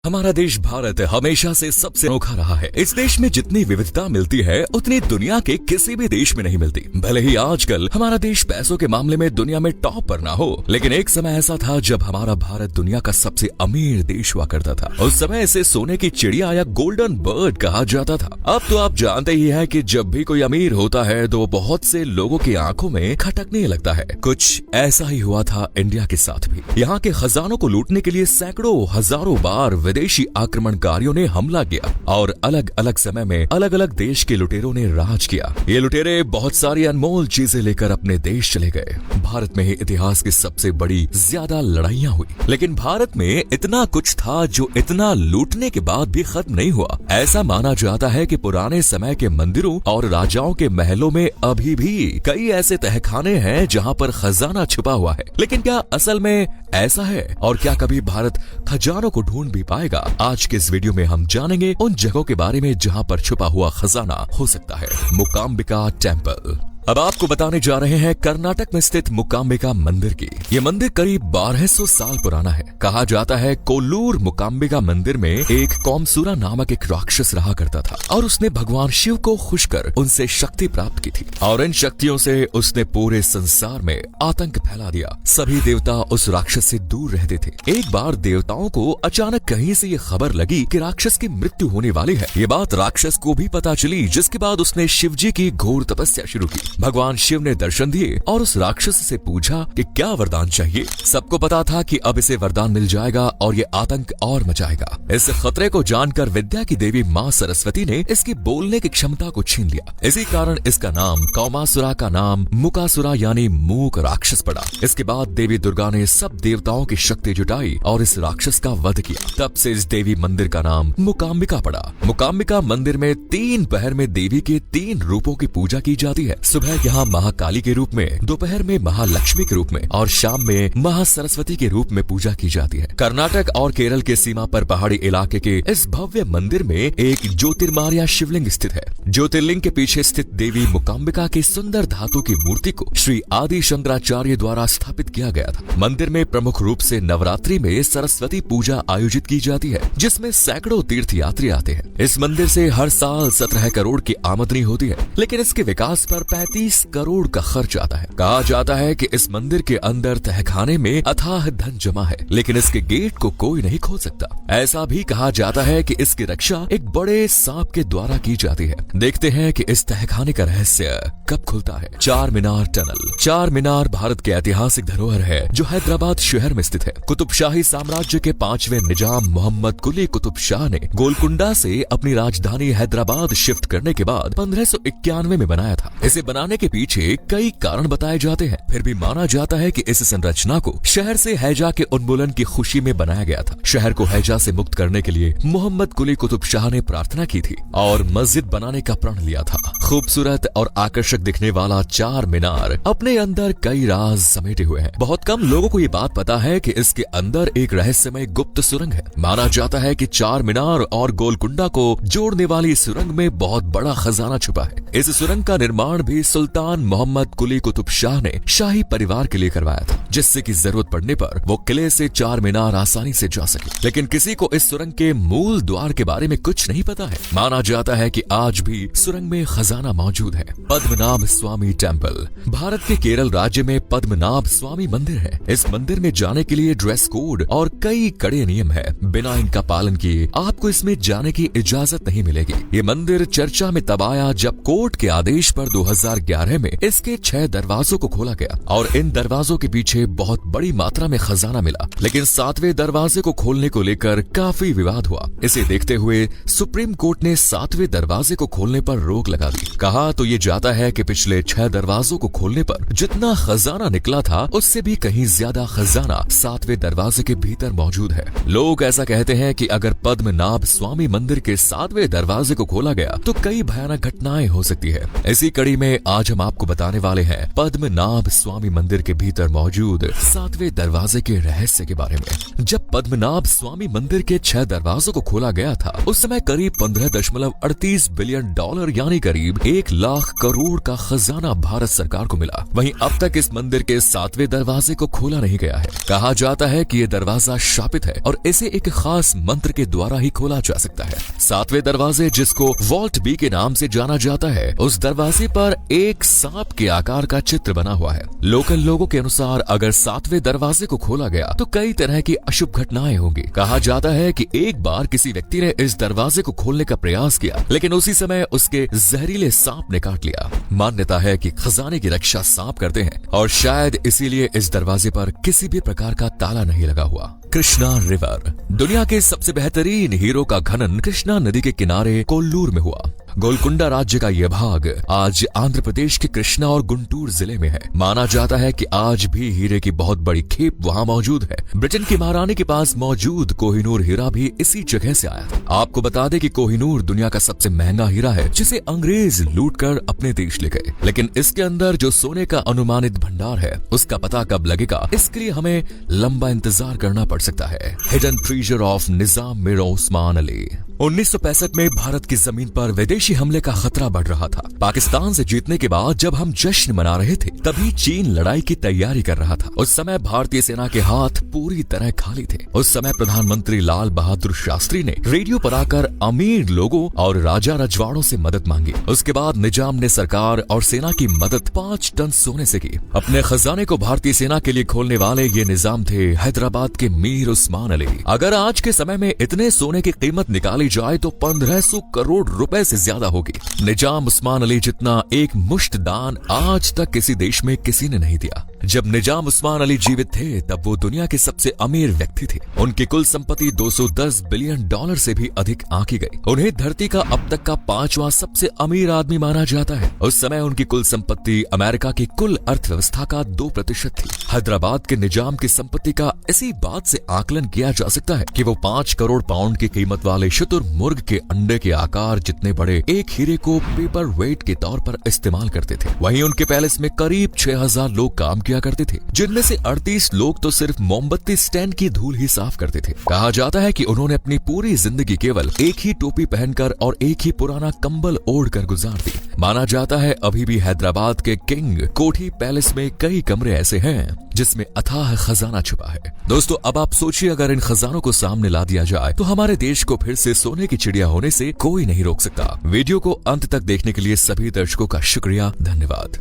हमारा देश भारत हमेशा से सबसे अनोखा रहा है। इस देश में जितनी विविधता मिलती है उतनी दुनिया के किसी भी देश में नहीं मिलती। भले ही आजकल हमारा देश पैसों के मामले में दुनिया में टॉप पर ना हो, लेकिन एक समय ऐसा था जब हमारा भारत दुनिया का सबसे अमीर देश हुआ करता था। उस समय इसे सोने की चिड़िया या गोल्डन बर्ड कहा जाता था। अब तो आप जानते ही हैं कि जब भी कोई अमीर होता है तो बहुत से लोगों की आंखों में खटकने लगता है। कुछ ऐसा ही हुआ था इंडिया के साथ भी। यहाँ के खजानों को लूटने के लिए सैकड़ों हजारों बार विदेशी आक्रमणकारियों ने हमला किया और अलग अलग समय में अलग अलग देश के लुटेरों ने राज किया। ये लुटेरे बहुत सारी अनमोल चीजें लेकर अपने देश चले गए। भारत में ही इतिहास की सबसे बड़ी ज्यादा लड़ाइयां हुई, लेकिन भारत में इतना कुछ था जो इतना लूटने के बाद भी खत्म नहीं हुआ। ऐसा माना जाता है कि पुराने समय के मंदिरों और राजाओं के महलों में अभी भी कई ऐसे तहखाने हैं जहां पर खजाना छुपा हुआ है। लेकिन क्या असल में ऐसा है, और क्या कभी भारत खजानों को ढूंढ भी पाएगा? आज के इस वीडियो में हम जानेंगे उन जगहों के बारे में जहां पर छुपा हुआ खजाना हो सकता है। मुकाम्बिका टेम्पल। अब आपको बताने जा रहे हैं कर्नाटक में स्थित मुकाम्बिका मंदिर की। ये मंदिर करीब 1200 साल पुराना है। कहा जाता है कोल्लूर मुकाम्बिका मंदिर में एक कौमसुरा नामक एक राक्षस रहा करता था और उसने भगवान शिव को खुश कर उनसे शक्ति प्राप्त की थी और इन शक्तियों से उसने पूरे संसार में आतंक फैला दिया। सभी देवता उस राक्षस से दूर रहते थे। एक बार देवताओं को अचानक कहीं से ये खबर लगी कि राक्षस की मृत्यु होने वाली है। ये बात राक्षस को भी पता चली, जिसके बाद उसने शिव जी की घोर तपस्या शुरू की। भगवान शिव ने दर्शन दिए और उस राक्षस से पूछा कि क्या वरदान चाहिए। सबको पता था कि अब इसे वरदान मिल जाएगा और ये आतंक और मचाएगा। इस खतरे को जानकर विद्या की देवी माँ सरस्वती ने इसकी बोलने की क्षमता को छीन लिया। इसी कारण इसका नाम कौमासुरा का नाम मुकासुरा यानी मूक राक्षस पड़ा। इसके बाद देवी दुर्गा ने सब देवताओं की शक्ति जुटाई और इस राक्षस का वध किया। तब से इस देवी मंदिर का नाम मुकाम्बिका पड़ा। मुकाम्बिका मंदिर में 3 पहर में देवी के 3 रूपों की पूजा की जाती है। सुबह यहाँ महाकाली के रूप में, दोपहर में महालक्ष्मी के रूप में और शाम में महासरस्वती के रूप में पूजा की जाती है। कर्नाटक और केरल के सीमा पर पहाड़ी इलाके के इस भव्य मंदिर में एक ज्योतिर्मार्या शिवलिंग स्थित है। ज्योतिर्लिंग के पीछे स्थित देवी मुकाम्बिका की सुंदर धातु की मूर्ति को श्री आदि शंकराचार्य द्वारा स्थापित किया गया था। मंदिर में प्रमुख रूप से नवरात्रि में सरस्वती पूजा आयोजित की जाती है, जिसमें सैकड़ों तीर्थ यात्री आते हैं। इस मंदिर से हर साल 17 करोड़ की आमदनी होती है, लेकिन इसके विकास पर 35 करोड़ का खर्च आता है। कहा जाता है कि इस मंदिर के अंदर तहखाने में अथाह धन जमा है, लेकिन इसके गेट को कोई नहीं खोल सकता। ऐसा भी कहा जाता है कि इसकी रक्षा एक बड़े सांप के द्वारा की जाती है। देखते हैं कि इस तहखाने का रहस्य कब खुलता है। चार मीनार टनल। चार मीनार भारत के ऐतिहासिक धरोहर है जो हैदराबाद शहर में स्थित है। कुतुबशाही साम्राज्य के 5वें निजाम मोहम्मद कुली कुतुब शाह ने गोलकुंडा से अपनी राजधानी हैदराबाद शिफ्ट करने के बाद 1591 में बनाया था। इसे बनाने के पीछे कई कारण बताए जाते हैं, फिर भी माना जाता है कि इस संरचना को शहर से हैजा के उन्मूलन की खुशी में बनाया गया था। शहर को हैजा से मुक्त करने के लिए मोहम्मद कुली कुतुब शाह ने प्रार्थना की थी और मस्जिद बनाने का प्रण लिया था। खूबसूरत और आकर्षक दिखने वाला चार मीनार अपने अंदर कई राज समेटे हुए हैं। बहुत कम लोगों को ये बात पता है कि इसके अंदर एक रहस्यमय गुप्त सुरंग है। माना जाता है कि चार मीनार और गोलकुंडा को जोड़ने वाली सुरंग में बहुत बड़ा खजाना छुपा है। इस सुरंग का निर्माण भी सुल्तान मोहम्मद कुली कुतुब शाह ने शाही परिवार के लिए करवाया था, जिससे कि जरूरत पड़ने पर वो किले से चार मीनार आसानी से जा सके। लेकिन किसी को इस सुरंग के मूल द्वार के बारे में कुछ नहीं पता है। माना जाता है कि आज भी सुरंग में खजाना मौजूद है। पद्मनाभ स्वामी टेम्पल। भारत के केरल राज्य में पद्मनाभ स्वामी मंदिर है। इस मंदिर में जाने के लिए ड्रेस कोड और कई कड़े नियम है। बिना इनका पालन किए आपको इसमें जाने की इजाजत नहीं मिलेगी। ये मंदिर चर्चा में तब आया जब कोर्ट के आदेश पर 2011 में इसके 6 दरवाजों को खोला गया और इन दरवाजों के पीछे बहुत बड़ी मात्रा में खजाना मिला। लेकिन 7वें दरवाजे को खोलने को लेकर काफी विवाद हुआ। इसे देखते हुए सुप्रीम कोर्ट ने 7वें दरवाजे को खोलने पर रोक लगा दी। कहा तो ये जाता है कि पिछले 6 दरवाजों को खोलने पर जितना खजाना निकला था उससे भी कहीं ज्यादा खजाना 7वें दरवाजे के भीतर मौजूद है। लोग ऐसा कहते हैं कि अगर पद्मनाभ स्वामी मंदिर के 7वें दरवाजे को खोला गया तो कई भयानक घटनाएं हो सकती है। इसी कड़ी में आज हम आपको बताने वाले हैं पद्मनाभ स्वामी मंदिर के भीतर मौजूद 7वें दरवाजे के रहस्य के बारे में। जब पद्मनाभ स्वामी मंदिर के 6 दरवाजों को खोला गया था उस समय करीब $15.38 बिलियन यानी करीब करीब 1 लाख करोड़ का खजाना भारत सरकार को मिला। वहीं अब तक इस मंदिर के 7वें दरवाजे को खोला नहीं गया है। कहा जाता है कि यह दरवाजा शापित है और इसे एक खास मंत्र के द्वारा ही खोला जा सकता है। 7वें दरवाजे, जिसको वॉल्ट बी के नाम से जाना जाता है, उस दरवाजे पर एक सांप के आकार का चित्र बना हुआ है। लोकल लोगों के अनुसार अगर 7वें दरवाजे को खोला गया तो कई तरह की अशुभ घटनाएं होंगी। कहा जाता है कि एक बार किसी व्यक्ति ने इस दरवाजे को खोलने का प्रयास किया, लेकिन उसी समय उसके जहरीले सांप ने काट लिया। मान्यता है कि खजाने की रक्षा सांप करते हैं और शायद इसीलिए इस दरवाजे पर किसी भी प्रकार का ताला नहीं लगा हुआ। कृष्णा रिवर, दुनिया के सबसे बेहतरीन हीरो का खनन कृष्णा नदी के किनारे कोल्लूर में हुआ। गोलकुंडा राज्य का यह भाग आज आंध्र प्रदेश के कृष्णा और गुंटूर जिले में है। माना जाता है कि आज भी हीरे की बहुत बड़ी खेप वहां मौजूद है। ब्रिटेन की महारानी के पास मौजूद कोहिनूर हीरा भी इसी जगह से आया था। आपको बता दें कि कोहिनूर दुनिया का सबसे महंगा हीरा है, जिसे अंग्रेज लूटकर अपने देश ले गए। लेकिन इसके अंदर जो सोने का अनुमानित भंडार है, उसका पता कब लगेगा, इसके लिए हमें लंबा इंतजार करना पड़ सकता है। हिडन ट्रेजर ऑफ निजाम मीर उस्मान अली। 1965 में भारत की जमीन पर विदेशी हमले का खतरा बढ़ रहा था। पाकिस्तान से जीतने के बाद जब हम जश्न मना रहे थे, तभी चीन लड़ाई की तैयारी कर रहा था। उस समय भारतीय सेना के हाथ पूरी तरह खाली थे। उस समय प्रधानमंत्री लाल बहादुर शास्त्री ने रेडियो पर आकर अमीर लोगों और राजा रजवाड़ों से मदद मांगी। उसके बाद निजाम ने सरकार और सेना की मदद 5 टन सोने से की। अपने खजाने को भारतीय सेना के लिए खोलने वाले ये निजाम थे हैदराबाद के मीर उस्मान अली। अगर आज के समय में इतने सोने की कीमत निकाली जाए तो 1500 करोड़ रुपए से ज्यादा होगी। निजाम उस्मान अली जितना एक मुश्त दान आज तक किसी देश में किसी ने नहीं दिया। जब निजाम उस्मान अली जीवित थे, तब वो दुनिया के सबसे अमीर व्यक्ति थे। उनकी कुल संपत्ति $210 बिलियन से भी अधिक आंकी गई। उन्हें धरती का अब तक का 5वां सबसे अमीर आदमी माना जाता है। उस समय उनकी कुल संपत्ति अमेरिका की कुल अर्थव्यवस्था का 2% थी। हैदराबाद के निजाम की संपत्ति का इसी बात से आकलन किया जा सकता है कि वो 5 करोड़ पाउंड की कीमत वाले शुतुरमुर्ग के अंडे के आकार जितने बड़े एक हीरे को पेपर वेट के तौर पर इस्तेमाल करते थे। वहीं उनके पैलेस में करीब 6000 लोग काम किया करते थे, जिनमें से 38 लोग तो सिर्फ मोमबत्ती स्टैंड की धूल ही साफ करते थे। कहा जाता है कि उन्होंने अपनी पूरी जिंदगी केवल एक ही टोपी पहनकर और एक ही पुराना कंबल ओढ़कर गुजार दी। माना जाता है अभी भी हैदराबाद के किंग कोठी पैलेस में कई कमरे ऐसे हैं जिसमें अथाह खजाना छुपा है। दोस्तों, अब आप सोचिए, अगर इन खजानों को सामने ला दिया जाए तो हमारे देश को फिर से सोने की चिड़िया होने से कोई नहीं रोक सकता। वीडियो को अंत तक देखने के लिए सभी दर्शकों का शुक्रिया, धन्यवाद।